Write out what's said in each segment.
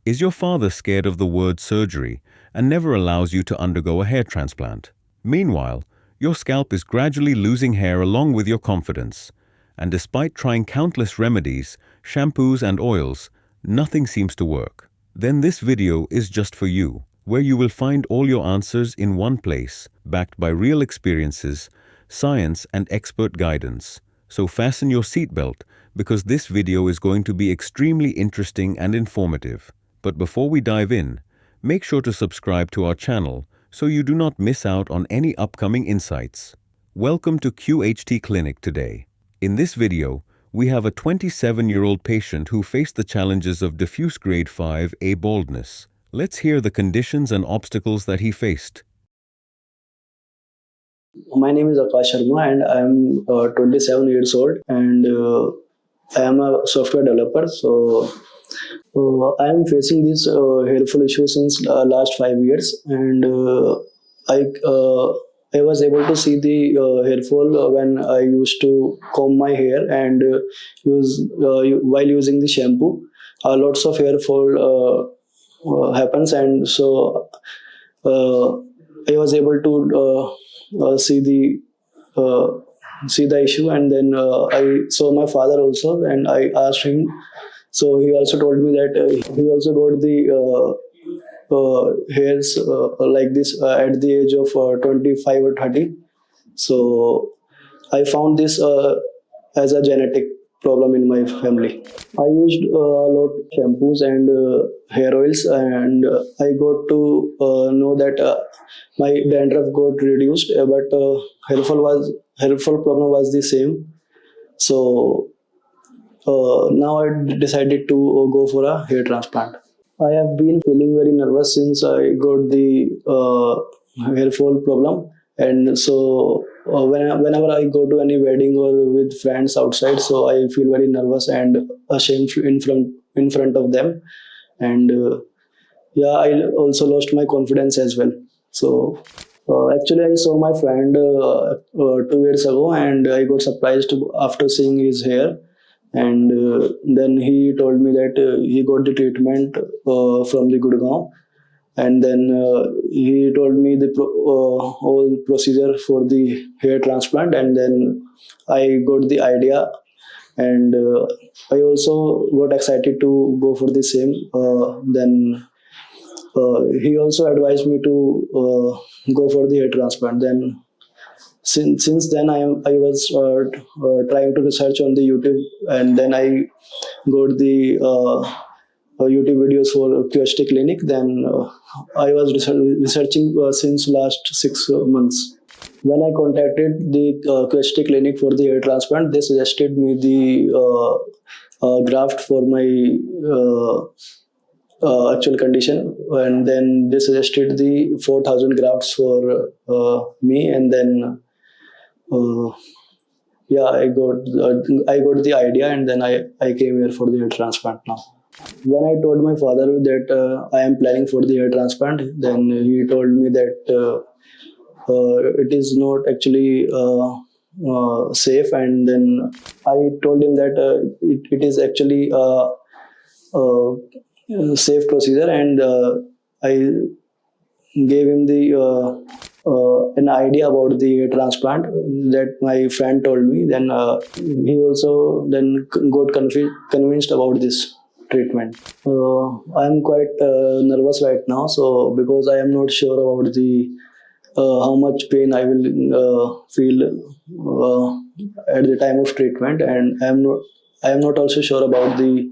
Is your father scared of the word surgery and never allows you to undergo a hair transplant? Meanwhile, your scalp is gradually losing hair along with your confidence. And despite trying countless remedies, shampoos and oils, nothing seems to work. Then this video is just for you, where you will find all your answers in one place, backed by real experiences, science and expert guidance. So fasten your seatbelt, because this video is going to be extremely interesting and informative. But before we dive in, make sure to subscribe to our channel so you do not miss out on any upcoming insights. Welcome to QHT Clinic today. In this video, we have a 27-year-old patient who faced the challenges of diffuse grade 5A baldness. Let's hear the conditions and obstacles that he faced. My name is Akash Sharma and I am 27 years old and I am a software developer. So I am facing this hair fall issue since last 5 years, and I was able to see the hair fall when I used to comb my hair and while using the shampoo. Lots of hair fall happens, and so I was able to see the issue, and then I saw my father also, and I asked him. So he also told me that he also got the hairs like this at the age of 25 or 30. So I found this as a genetic problem in my family. I used a lot of shampoos and hair oils, and I got to know that my dandruff got reduced, but hair fall problem was the same. So now I decided to go for a hair transplant. I have been feeling very nervous since I got the hair fall problem, and so whenever I go to any wedding or with friends outside, so I feel very nervous and ashamed in front of them, and yeah, I also lost my confidence as well. So actually, I saw my friend 2 years ago, and I got surprised after seeing his hair. And then he told me that he got the treatment from the Gurgaon, and then he told me the whole procedure for the hair transplant, and then I got the idea, and I also got excited to go for the same. Then he also advised me to go for the hair transplant. Then since then I was trying to research on the YouTube, and then I got the YouTube videos for QHT Clinic. Then I was researching since last 6 months. When I contacted the QHT Clinic for the hair transplant, they suggested me the graft for my actual condition, and then they suggested the 4,000 grafts for me, and then yeah, I got the idea, and then I came here for the hair transplant now. When I told my father that I am planning for the hair transplant, then he told me that it is not actually safe, and then I told him that it is actually a safe procedure, and I gave him the an idea about the transplant that my friend told me. Then he also then got convinced about this treatment. I am quite nervous right now, so because I am not sure about the how much pain I will feel at the time of treatment, and I am not also sure about the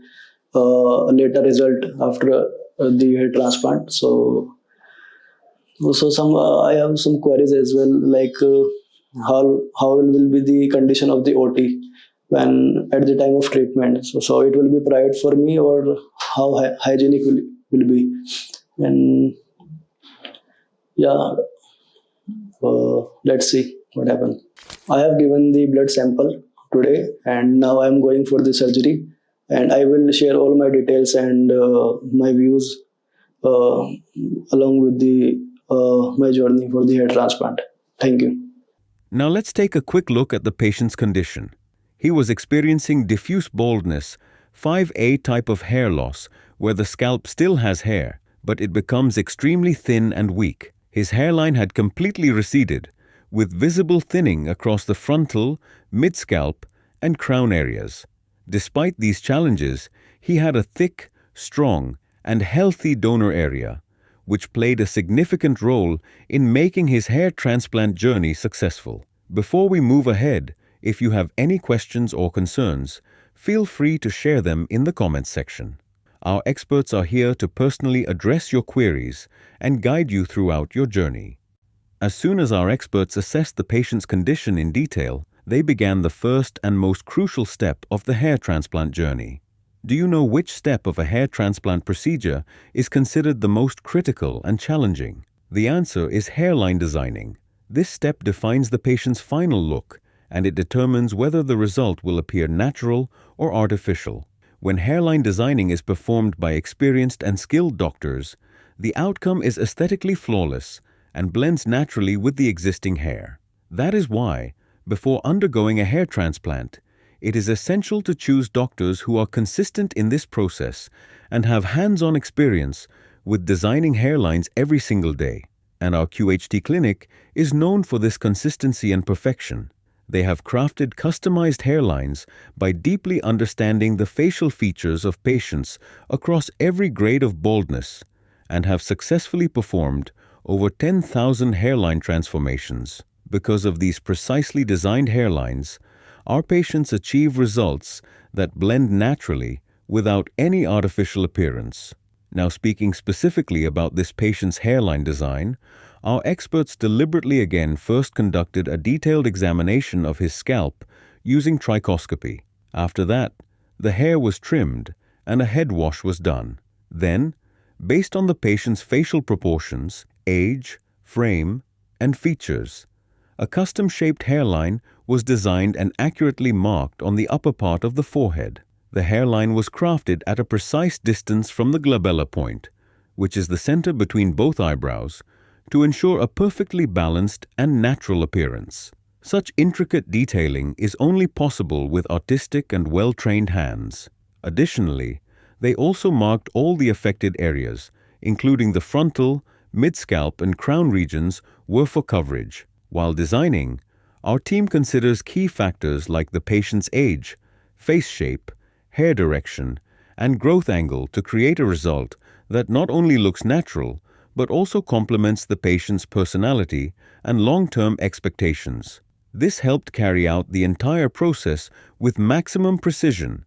later result after the hair transplant. So I have some queries as well, like how will be the condition of the OT when at the time of treatment. So it will be private for me, or how hygienic will be. And yeah, let's see what happens. I have given the blood sample today, and now I am going for the surgery, and I will share all my details and my views along with the my journey for the hair transplant. Thank you. Now let's take a quick look at the patient's condition. He was experiencing diffuse baldness, 5A type of hair loss, where the scalp still has hair, but it becomes extremely thin and weak. His hairline had completely receded, with visible thinning across the frontal, mid-scalp, and crown areas. Despite these challenges, he had a thick, strong, and healthy donor area, which played a significant role in making his hair transplant journey successful. Before we move ahead, if you have any questions or concerns, feel free to share them in the comments section. Our experts are here to personally address your queries and guide you throughout your journey. As soon as our experts assessed the patient's condition in detail, they began the first and most crucial step of the hair transplant journey. Do you know which step of a hair transplant procedure is considered the most critical and challenging? The answer is hairline designing. This step defines the patient's final look, and it determines whether the result will appear natural or artificial. When hairline designing is performed by experienced and skilled doctors, the outcome is aesthetically flawless and blends naturally with the existing hair. That is why, before undergoing a hair transplant, it is essential to choose doctors who are consistent in this process and have hands-on experience with designing hairlines every single day. And our QHT clinic is known for this consistency and perfection. They have crafted customized hairlines by deeply understanding the facial features of patients across every grade of baldness and have successfully performed over 10,000 hairline transformations. Because of these precisely designed hairlines, our patients achieve results that blend naturally without any artificial appearance. Now, speaking specifically about this patient's hairline design, our experts deliberately again first conducted a detailed examination of his scalp using trichoscopy. After that, the hair was trimmed and a head wash was done. Then, based on the patient's facial proportions, age, frame, and features, a custom-shaped hairline was designed and accurately marked on the upper part of the forehead. The hairline was crafted at a precise distance from the glabella point, which is the center between both eyebrows, to ensure a perfectly balanced and natural appearance. Such intricate detailing is only possible with artistic and well-trained hands. Additionally, they also marked all the affected areas, including the frontal, mid-scalp, and crown regions, were for coverage. While designing, our team considers key factors like the patient's age, face shape, hair direction, and growth angle to create a result that not only looks natural, but also complements the patient's personality and long-term expectations. This helped carry out the entire process with maximum precision,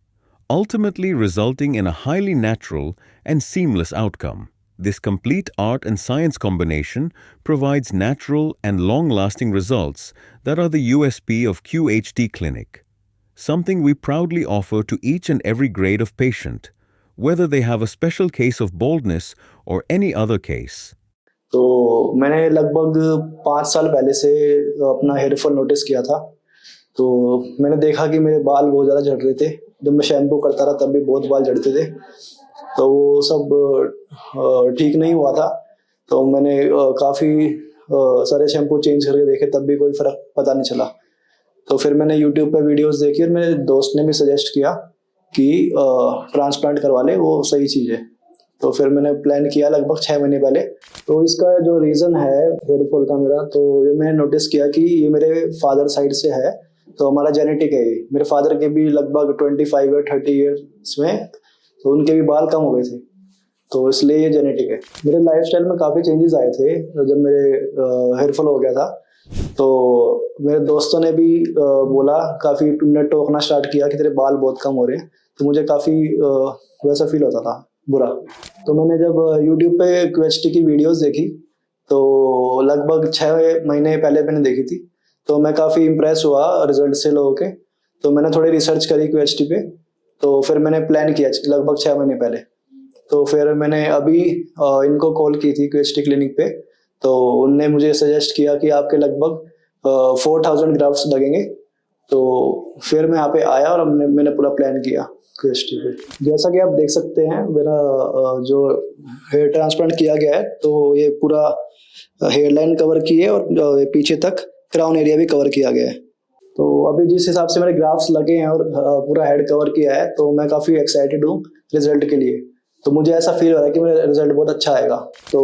ultimately resulting in a highly natural and seamless outcome. This complete art and science combination provides natural and long-lasting results that are the USP of QHT Clinic, something we proudly offer to each and every grade of patient, whether they have a special case of baldness or any other case. तो मैंने लगभग 5 साल पहले से अपना hair fall notice किया था। तो मैंने देखा कि मेरे बाल बहुत ज़्यादा झड़ रहे थे। जब मैं शैम्पू करता रहा तब भी बहुत बाल झड़ते थे। तो वो सब ठीक नहीं हुआ था। तो मैंने काफ़ी सारे शैम्पू चेंज करके देखे, तब भी कोई फ़र्क पता नहीं चला। तो फिर मैंने यूट्यूब पे वीडियोस देखी और मेरे दोस्त ने भी सजेस्ट किया कि ट्रांसप्लांट करवा ले, वो सही चीज़ है। तो फिर मैंने प्लान किया लगभग 6 महीने पहले। तो इसका जो रीज़न है हेयर फॉल का मेरा, तो ये मैंने नोटिस किया कि ये मेरे फादर साइड से है, तो हमारा जेनेटिक है ये। मेरे फादर के भी लगभग 25 या 30 ईयर्स में तो उनके भी बाल कम हो गए थे, तो इसलिए ये जेनेटिक है। मेरे लाइफस्टाइल में काफ़ी चेंजेस आए थे जब मेरे हेयर फॉल हो गया था। तो मेरे दोस्तों ने भी बोला, काफ़ी उन्होंने टोकना स्टार्ट किया कि तेरे बाल बहुत कम हो रहे हैं। तो मुझे काफ़ी वैसा फील होता था, बुरा। तो मैंने जब यूट्यूब पे QHT की वीडियोस देखी, तो लगभग 6 महीने पहले मैंने देखी थी, तो मैं काफ़ी इम्प्रेस हुआ रिजल्ट से लोगों के। तो मैंने थोड़ी रिसर्च करी QHT पे, तो फिर मैंने प्लान किया लगभग 6 महीने पहले। तो फिर मैंने अभी इनको कॉल की थी QHT क्लिनिक पे, तो उनने मुझे सजेस्ट किया कि आपके लगभग 4000 ग्राफ्ट्स लगेंगे। तो फिर मैं यहाँ पे आया और मैंने पूरा प्लान किया QHT पे। जैसा कि आप देख सकते हैं, मेरा जो हेयर ट्रांसप्लांट किया गया है, तो ये पूरा हेयर लाइन कवर की है और पीछे तक क्राउन एरिया भी कवर किया गया है। तो अभी जिस हिसाब से मेरे ग्राफ्ट्स लगे हैं और पूरा हेड कवर किया है, तो मैं काफ़ी एक्साइटेड हूँ रिजल्ट के लिए। तो मुझे ऐसा फील हो रहा है कि मेरा रिजल्ट बहुत अच्छा आएगा। तो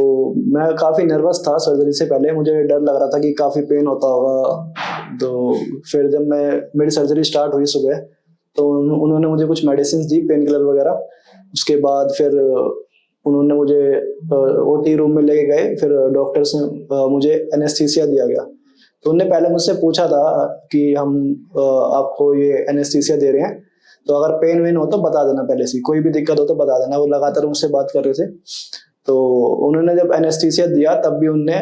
मैं काफ़ी नर्वस था सर्जरी से पहले, मुझे डर लग रहा था कि काफ़ी पेन होता होगा। तो फिर जब मेरी सर्जरी स्टार्ट हुई सुबह, तो उन्होंने मुझे कुछ मेडिसिन दी, पेन किलर वगैरह। उसके बाद फिर उन्होंने मुझे ओटी रूम में लेके गए। फिर डॉक्टर्स ने मुझे एनेस्थीसिया दिया गया। तो उन्होंने पहले मुझसे पूछा था कि हम आपको ये एनेस्थीसिया दे रहे हैं, तो अगर पेन वेन हो तो बता देना पहले से, कोई भी दिक्कत हो तो बता देना। वो लगातार मुझसे बात कर रहे थे। तो उन्होंने जब एनेस्थीसिया दिया तब भी उनने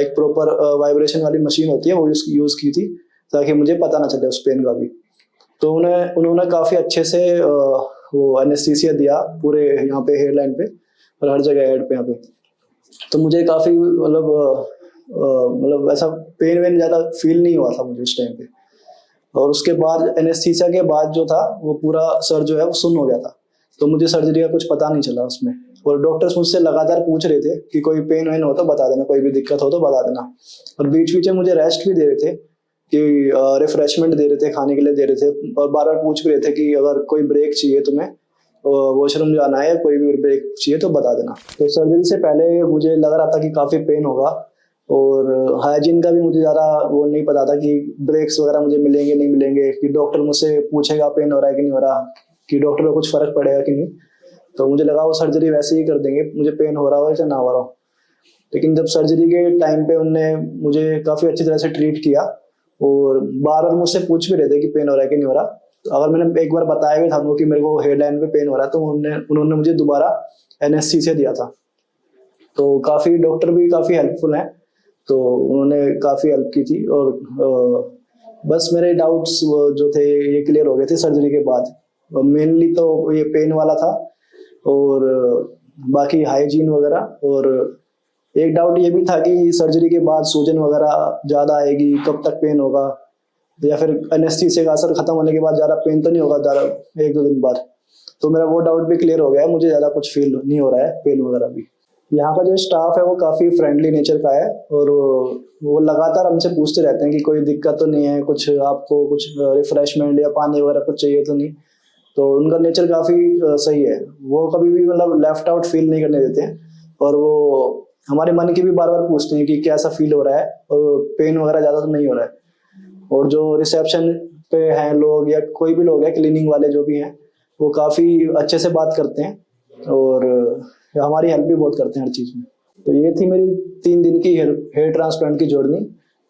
एक प्रॉपर वाइब्रेशन वाली मशीन होती है वो यूज़ की थी, ताकि मुझे पता ना चले उस पेन का भी। तो उन्होंने काफ़ी अच्छे से वो एनेस्थीसिया दिया पूरे यहाँ पे हेयर लाइन पे और हर जगह हेड पे यहाँ पे। तो मुझे काफ़ी मतलब ऐसा पेन वेन ज़्यादा फील नहीं हुआ था मुझे उस टाइम पे। और उसके बाद एनेस्थीसिया के बाद जो था वो पूरा सर जो है वो सुन्न हो गया था। तो मुझे सर्जरी का कुछ पता नहीं चला उसमें। और डॉक्टर्स मुझसे लगातार पूछ रहे थे कि कोई पेन वेन हो तो बता देना, कोई भी दिक्कत हो तो बता देना। और बीच बीच में मुझे रेस्ट भी दे रहे थे, कि रिफ्रेशमेंट दे रहे थे, खाने के लिए दे रहे थे। और बार बार पूछ भी रहे थे कि अगर कोई ब्रेक चाहिए तुम्हें, वॉशरूम जाना है, कोई भी ब्रेक चाहिए तो बता देना। तो सर्जरी से पहले मुझे लग रहा था कि काफ़ी पेन होगा। और हाइजीन का भी मुझे ज़्यादा वो नहीं पता था कि ब्रेक्स वगैरह मुझे मिलेंगे नहीं मिलेंगे, कि डॉक्टर मुझसे पूछेगा पेन हो रहा है कि नहीं हो रहा, कि डॉक्टर को कुछ फ़र्क पड़ेगा कि नहीं। तो मुझे लगा वो सर्जरी वैसे ही कर देंगे, मुझे पेन हो रहा हो या ना हो रहा हो। लेकिन जब सर्जरी के टाइम पे उनने मुझे काफ़ी अच्छी तरह से ट्रीट किया। और बार बार मुझसे पूछ भी रहे थे कि पेन हो रहा है कि नहीं हो रहा। तो अगर मैंने एक बार बताया भी था उनको कि मेरे को हेयर लाइन पे पेन हो रहा है, तो उन्होंने मुझे दोबारा एनेस्थीसिया दिया था। तो काफ़ी डॉक्टर भी काफ़ी हेल्पफुल हैं। तो उन्होंने काफ़ी हेल्प की थी। और बस मेरे डाउट्स जो थे ये क्लियर हो गए थे सर्जरी के बाद। मेनली तो ये पेन वाला था, और बाकी हाइजीन वगैरह। और एक डाउट ये भी था कि सर्जरी के बाद सूजन वगैरह ज़्यादा आएगी, कब तक पेन होगा, या फिर एनेस्थीसिया का असर खत्म होने के बाद ज़्यादा पेन तो नहीं होगा ज़्यादा, एक दो दिन बाद। तो मेरा वो डाउट भी क्लियर हो गया है, मुझे ज़्यादा कुछ फील नहीं हो रहा है पेन वगैरह भी। यहाँ का जो स्टाफ है वो काफ़ी फ्रेंडली नेचर का है। और वो लगातार हमसे पूछते रहते हैं कि कोई दिक्कत तो नहीं है, कुछ आपको कुछ रिफ्रेशमेंट या पानी वगैरह कुछ चाहिए तो नहीं। तो उनका नेचर काफ़ी सही है। वो कभी भी मतलब लेफ्ट आउट फील नहीं करने देते हैं। और वो हमारे मन की भी बार बार पूछते हैं कि कैसा फील हो रहा है, और पेन वगैरह ज़्यादा तो नहीं हो रहा है। और जो रिसेप्शन पे हैं लोग, या कोई भी लोग हैं क्लीनिंग वाले जो भी हैं, वो काफ़ी अच्छे से बात करते हैं। और हमारी हेल्प भी बहुत करते हैं हर चीज़ में। तो ये थी मेरी 3 दिन की हेयर ट्रांसप्लांट की जर्नी।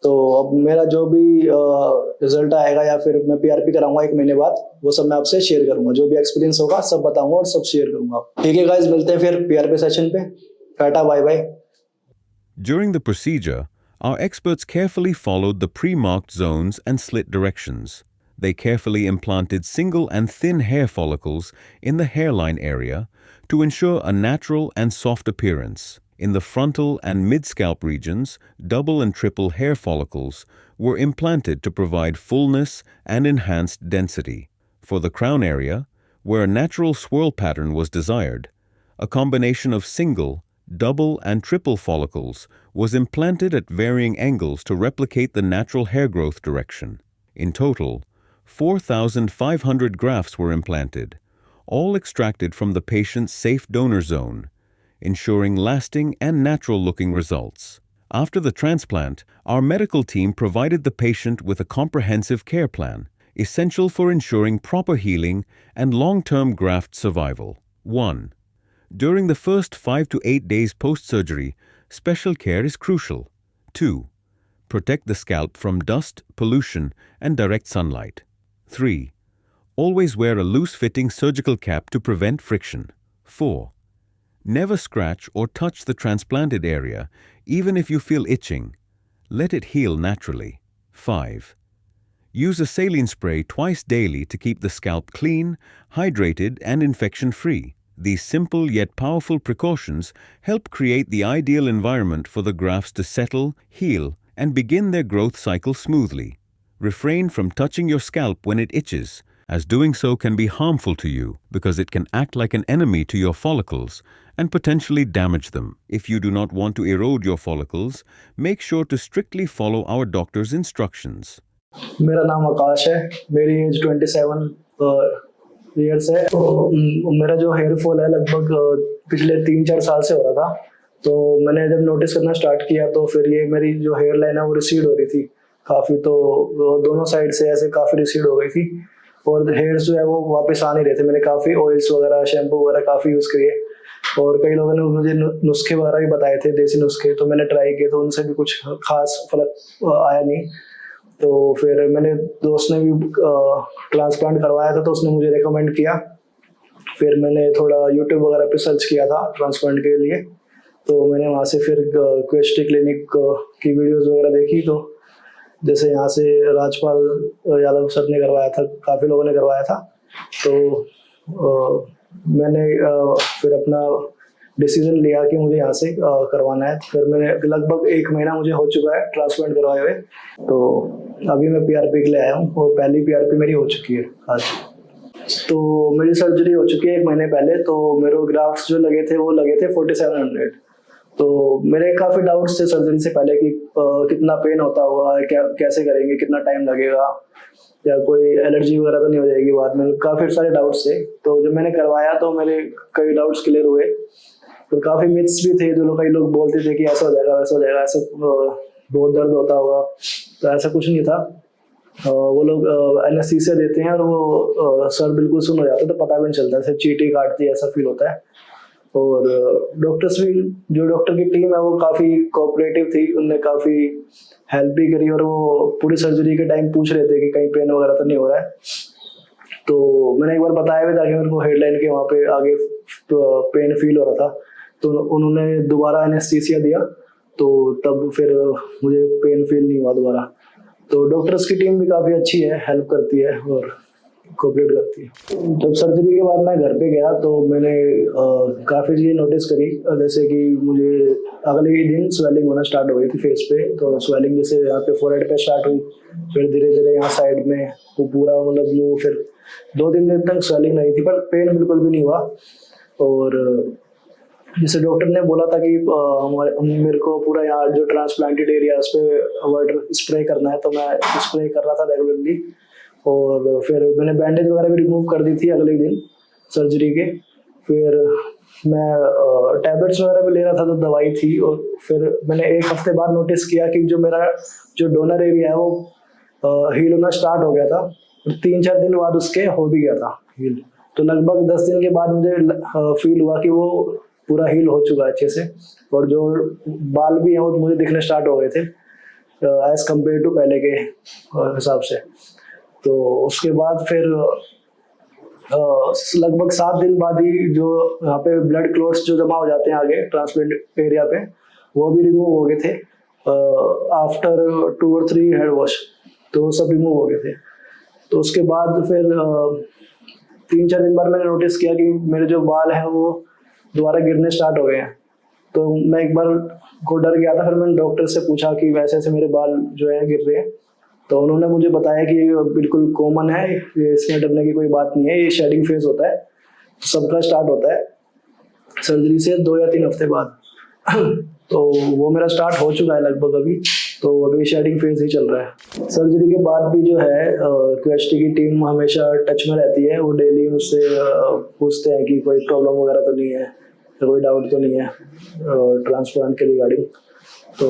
तो अब मेरा जो भी रिजल्ट आएगा, या फिर मैं पीआरपी कराऊंगा 1 महीने बाद, वो सब मैं आपसे शेयर करूंगा। जो भी एक्सपीरियंस होगा सब बताऊंगा और सब शेयर करूंगा। ठीक है गाइस, मिलते हैं फिर पीआरपी सेशन पे। Tata bye bye. During the procedure, our experts carefully followed the pre-marked zones and slit directions. They carefully implanted single and thin hair follicles in the hairline area to ensure a natural and soft appearance. In the frontal and mid-scalp regions, double and triple hair follicles were implanted to provide fullness and enhanced density. For the crown area, where a natural swirl pattern was desired, a combination of single, double, and triple follicles was implanted at varying angles to replicate the natural hair growth direction. In total, 4,500 grafts were implanted, all extracted from the patient's safe donor zone, ensuring lasting and natural-looking results. After the transplant, our medical team provided the patient with a comprehensive care plan, essential for ensuring proper healing and long-term graft survival. 1. During the first 5 to 8 days post-surgery, special care is crucial. 2. Protect the scalp from dust, pollution, and direct sunlight. 3. Always wear a loose-fitting surgical cap to prevent friction. 4. Never scratch or touch the transplanted area, even if you feel itching. Let it heal naturally. 5. Use a saline spray twice daily to keep the scalp clean, hydrated, and infection-free. These simple yet powerful precautions help create the ideal environment for the grafts to settle, heal, and begin their growth cycle smoothly. Refrain from touching your scalp when it itches, as doing so can be harmful to you because it can act like an enemy to your follicles and potentially damage them. If you do not want to erode your follicles, make sure to strictly follow our doctor's instructions. मेरा नाम आकाश है, मेरी as 27 years है। तो मेरा जो hair fall है लगभग पिछले 3-4 साल से हो रहा था। तो मैंने जब नोटिस करना स्टार्ट किया तो फिर ये मेरी जो हेयर लाइन है वो रिसीड हो रही थी काफ़ी। तो वो दोनों साइड से ऐसे काफ़ी रिसीड हो गई थी और हेयर्स जो है वो वापस आ नहीं रहे थे। मैंने काफ़ी ऑयल्स वगैरह शैम्पू वगैरह काफ़ी यूज़ किए और कई लोगों ने मुझे नुस्खे वगैरह भी बताए थे, देसी नुस्खे, तो मैंने ट्राई किए तो उनसे भी कुछ खास फर्क आया नहीं। तो फिर मैंने दोस्त ने भी ट्रांसप्लांट करवाया था तो उसने मुझे रेकमेंड किया। फिर मैंने थोड़ा यूट्यूब वगैरह पे सर्च किया था ट्रांसप्लांट के लिए। तो मैंने वहाँ से फिर QHT क्लिनिक की वीडियोस वगैरह देखी। तो जैसे यहाँ से राजपाल यादव सर ने करवाया था, काफ़ी लोगों ने करवाया था। तो मैंने फिर अपना डिसीजन लिया कि मुझे यहाँ से करवाना है। फिर मैंने लगभग 1 महीना मुझे हो चुका है ट्रांसप्लांट करवाए हुए। तो अभी मैं PRP के लिए आया हूँ और पहली PRP मेरी हो चुकी है आज। तो मेरी सर्जरी हो चुकी है 1 महीने पहले। तो मेरे ग्राफ्ट्स जो लगे थे वो लगे थे 4700। तो मेरे काफ़ी डाउट्स थे सर्जरी से पहले कि कितना पेन होता होगा, क्या कैसे करेंगे, कितना टाइम लगेगा, या कोई एलर्जी वगैरह तो नहीं हो जाएगी बाद में। काफ़ी सारे डाउट्स थे। तो जब मैंने करवाया तो मेरे कई डाउट्स क्लियर हुए। तो काफ़ी मिथ्स भी थे, जो लोग कई लोग बोलते थे कि ऐसा हो जाएगा वैसा हो जाएगा, ऐसा बहुत दर्द होता होगा। तो ऐसा कुछ नहीं था। वो लोग एनेस्थीसिया देते हैं और वो सर बिल्कुल सुन हो जाता है, तो पता भी नहीं चलता, ऐसे चींटी काटती है ऐसा फील होता है। और डॉक्टर्स भी, जो डॉक्टर की टीम है वो काफ़ी कोऑपरेटिव थी, उनने काफ़ी हेल्प भी करी और वो पूरी सर्जरी के टाइम पूछ रहे थे कि कहीं पेन वगैरह तो नहीं हो रहा है। तो मैंने एक बार बताया भी था कि मेरे को हेडलाइन के वहाँ पे आगे पेन फील हो रहा था। तो उन्होंने दोबारा एनेस्थीसिया दिया, तो तब फिर मुझे पेन फील नहीं हुआ दोबारा। तो डॉक्टर्स की टीम भी काफ़ी अच्छी है, हेल्प करती है और कोऑपरेट करती है। जब सर्जरी के बाद मैं घर पे गया तो मैंने काफ़ी चीज़ें नोटिस करी। जैसे कि मुझे अगले ही दिन स्वेलिंग होना स्टार्ट हो गई थी फेस पे। तो स्वेलिंग जैसे यहाँ पे फोरहेड पे स्टार्ट हुई, फिर धीरे धीरे यहाँ साइड में वो पूरा मतलब मुँह, फिर 2-3 दिन तक स्वेलिंग रही थी पर पेन बिल्कुल भी नहीं हुआ। और जैसे डॉक्टर ने बोला था कि मेरे को पूरा यहाँ जो ट्रांसप्लांटेड एरिया उस पर वाटर स्प्रे करना है, तो मैं स्प्रे कर रहा था रेगुलरली। और फिर मैंने बैंडेज वगैरह भी रिमूव कर दी थी अगले दिन सर्जरी के। फिर मैं टैबलेट्स वगैरह भी ले रहा था, तो दवाई थी। और फिर मैंने 1 हफ्ते बाद नोटिस किया कि जो मेरा जो डोनर एरिया है वो हील होना स्टार्ट हो गया था। 3-4 दिन बाद उसके हो भी गया था हील। तो लगभग 10 दिन के बाद मुझे फील हुआ कि वो पूरा हील हो चुका है अच्छे से। और जो बाल भी हैं वो मुझे दिखने स्टार्ट हो गए थे एज कम्पेयर टू पहले के हिसाब से। तो उसके बाद फिर लगभग 7 दिन बाद ही जो यहाँ पे ब्लड क्लॉट्स जो जमा हो जाते हैं आगे ट्रांसप्लांट एरिया पे, वो भी रिमूव हो गए थे आफ्टर 2 और 3 हेड वॉश। तो सब रिमूव हो गए थे। तो उसके बाद फिर 3-4 दिन बाद मैंने नोटिस किया कि मेरे जो बाल हैं वो दोबारा गिरने स्टार्ट हो गए हैं। तो मैं एक बार को डर गया था। फिर मैंने डॉक्टर से पूछा कि वैसे ऐसे मेरे बाल जो है गिर रहे हैं। तो उन्होंने मुझे बताया कि ये बिल्कुल कॉमन है, ये इसमें डरने की कोई बात नहीं है, ये शेडिंग फेज होता है, सबका स्टार्ट होता है सर्जरी से 2 या 3 हफ्ते बाद। तो वो मेरा स्टार्ट हो चुका है लगभग अभी। तो अभी शेडिंग फेज ही चल रहा है। सर्जरी के बाद भी जो है QHT की टीम हमेशा टच में रहती है। वो डेली मुझसे पूछते हैं कि कोई प्रॉब्लम वगैरह तो नहीं है, कोई डाउट तो नहीं है ट्रांसप्लांट के रिगार्डिंग। तो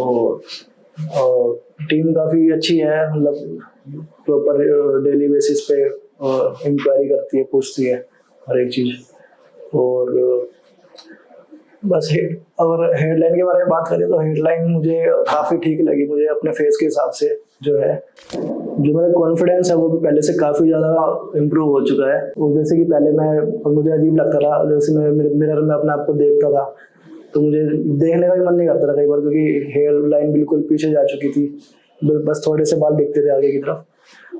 टीम काफ़ी अच्छी है, मतलब प्रॉपर डेली बेसिस पे इंक्वायरी करती है, पूछती है हर एक चीज़। और बस अगर हेडलाइन के बारे में बात करें तो हेडलाइन मुझे काफ़ी ठीक लगी। मुझे अपने फेस के हिसाब से जो है, जो मेरा कॉन्फिडेंस है वो भी पहले से काफ़ी ज़्यादा इम्प्रूव हो चुका है। और जैसे कि पहले मुझे अजीब लगता था, जैसे मैं मिरर में अपने आप को देखता था तो मुझे देखने का भी मन नहीं करता था कई बार, क्योंकि हेयर लाइन बिल्कुल पीछे जा चुकी थी, बस थोड़े से बाल दिखते थे आगे की तरफ।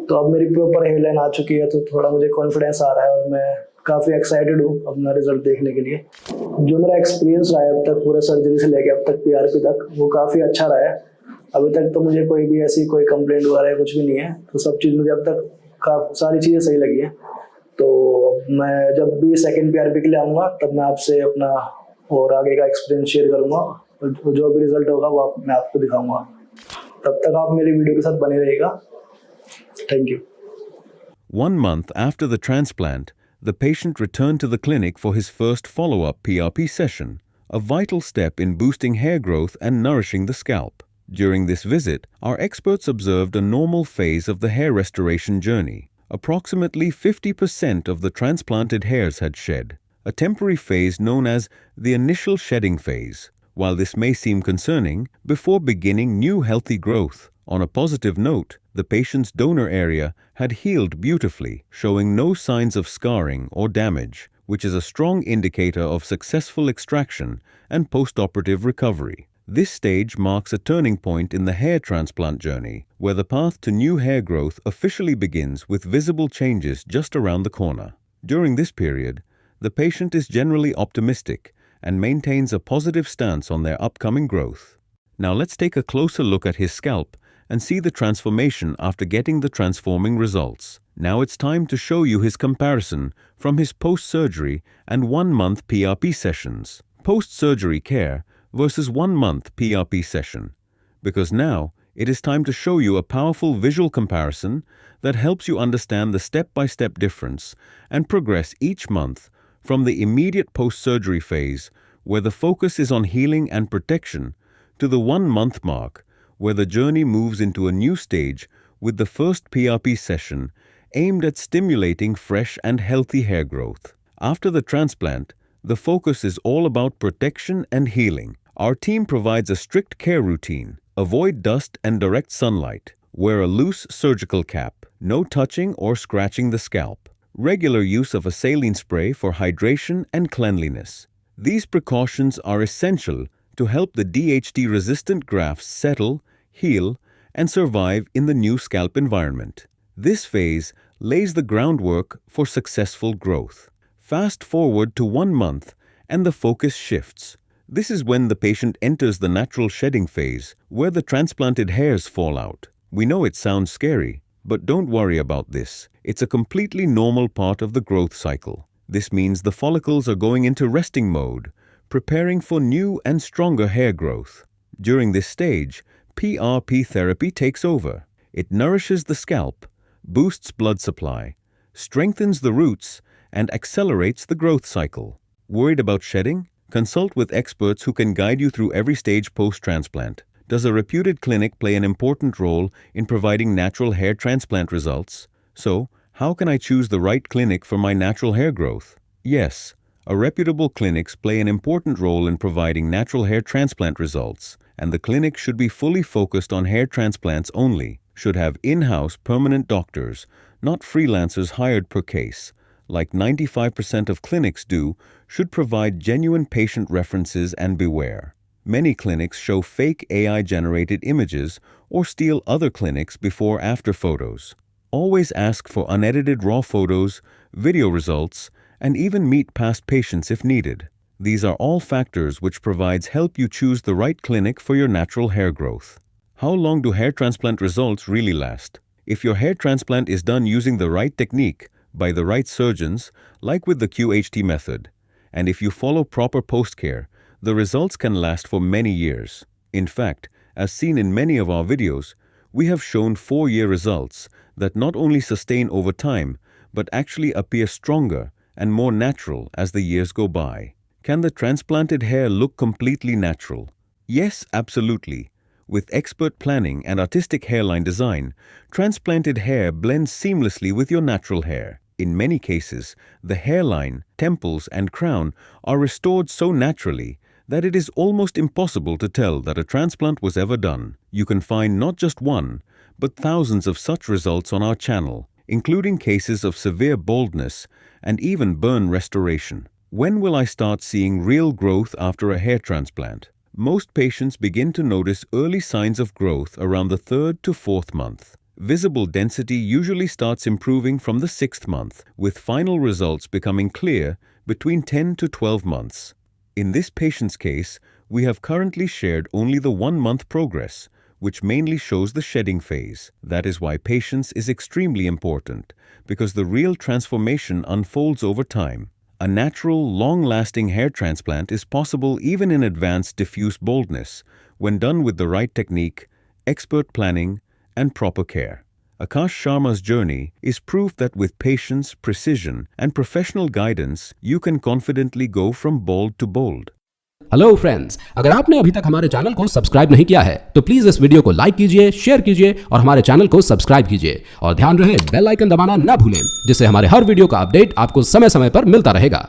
तो अब मेरी प्रॉपर हेयर लाइन आ चुकी है, तो थोड़ा मुझे कॉन्फिडेंस आ रहा है और मैं काफ़ी एक्साइटेड हूँ अपना रिजल्ट देखने के लिए। जो मेरा एक्सपीरियंस रहा है अब तक, पूरे सर्जरी से लेके अब तक PRP तक, वो काफ़ी अच्छा रहा है। अभी तक तो मुझे कोई भी ऐसी कोई कंप्लेंट वगैरह कुछ भी नहीं है। तो सब चीज़ मुझे अब तक काफ़ी सारी चीज़ें सही लगी हैं। तो मैं जब भी सेकंड PRP के लिए आऊँगा तब मैं आपसे अपना और आगे का एक्सपीरियंस शेयर करूँगा, और जो भी रिजल्ट होगा वो मैं आपको दिखाऊँगा। तब तक आप मेरी वीडियो के साथ बने रहिएगा। Thank you. 1 month after the transplant, the patient returned to the clinic for his first follow-up PRP session, a vital step in boosting hair growth and nourishing the scalp. During this visit, our experts observed a normal phase of the hair restoration journey. Approximately 50% of the transplanted hairs had shed, a temporary phase known as the initial shedding phase. While this may seem concerning, before beginning new healthy growth, on a positive note, the patient's donor area had healed beautifully, showing no signs of scarring or damage, which is a strong indicator of successful extraction and post-operative recovery. This stage marks a turning point in the hair transplant journey, where the path to new hair growth officially begins with visible changes just around the corner. During this period, the patient is generally optimistic and maintains a positive stance on their upcoming growth. Now let's take a closer look at his scalp and see the transformation after getting the transforming results. Now it's time to show you his comparison from his post-surgery and 1-month PRP sessions. Post-surgery care versus 1-month PRP session. Because now it is time to show you a powerful visual comparison that helps you understand the step-by-step difference and progress each month from the immediate post-surgery phase, where the focus is on healing and protection, to the 1-month mark, where the journey moves into a new stage with the first PRP session aimed at stimulating fresh and healthy hair growth. After the transplant, the focus is all about protection and healing. Our team provides a strict care routine. Avoid dust and direct sunlight. Wear a loose surgical cap. No touching or scratching the scalp. Regular use of a saline spray for hydration and cleanliness. These precautions are essential to help the DHT-resistant grafts settle, heal, and survive in the new scalp environment. This phase lays the groundwork for successful growth. Fast forward to 1 month and the focus shifts. This is when the patient enters the natural shedding phase, where the transplanted hairs fall out. We know it sounds scary, but don't worry about this. It's a completely normal part of the growth cycle. This means the follicles are going into resting mode, preparing for new and stronger hair growth. During this stage, PRP therapy takes over. It nourishes the scalp, boosts blood supply, strengthens the roots, and accelerates the growth cycle. Worried about shedding? Consult with experts who can guide you through every stage post-transplant. Does a reputed clinic play an important role in providing natural hair transplant results? So, how can I choose the right clinic for my natural hair growth? Yes, reputable clinics play an important role in providing natural hair transplant results, and the clinic should be fully focused on hair transplants only, should have in-house permanent doctors, not freelancers hired per case, like 95% of clinics do, should provide genuine patient references and beware. Many clinics show fake AI-generated images or steal other clinics' before-after photos. Always ask for unedited raw photos, video results, and even meet past patients if needed. These are all factors which provides help you choose the right clinic for your natural hair growth. How long do hair transplant results really last? If your hair transplant is done using the right technique, by the right surgeons, like with the QHT method, and if you follow proper post-care, the results can last for many years. In fact, as seen in many of our videos, we have shown 4-year results that not only sustain over time, but actually appear stronger and more natural as the years go by. Can the transplanted hair look completely natural? Yes, absolutely. With expert planning and artistic hairline design, transplanted hair blends seamlessly with your natural hair. In many cases, the hairline, temples, and crown are restored so naturally that it is almost impossible to tell that a transplant was ever done. You can find not just one, but thousands of such results on our channel, including cases of severe baldness and even burn restoration. When will I start seeing real growth after a hair transplant? Most patients begin to notice early signs of growth around the 3rd to 4th month. Visible density usually starts improving from the 6th month, with final results becoming clear between 10 to 12 months. In this patient's case, we have currently shared only the 1-month progress, which mainly shows the shedding phase. That is why patience is extremely important, because the real transformation unfolds over time. A natural, long-lasting hair transplant is possible even in advanced diffuse baldness when done with the right technique, expert planning, and proper care. Akash Sharma's journey is proof that with patience, precision, and professional guidance, you can confidently go from bold to bold. Hello friends, अगर आपने अभी तक हमारे channel को subscribe नहीं किया है तो प्लीज इस वीडियो को लाइक कीजिए, शेयर कीजिए और हमारे चैनल को सब्सक्राइब कीजिए और ध्यान रहे बेल आइकन दबाना ना भूलें, जिससे हमारे हर वीडियो का अपडेट आपको समय समय पर मिलता रहेगा।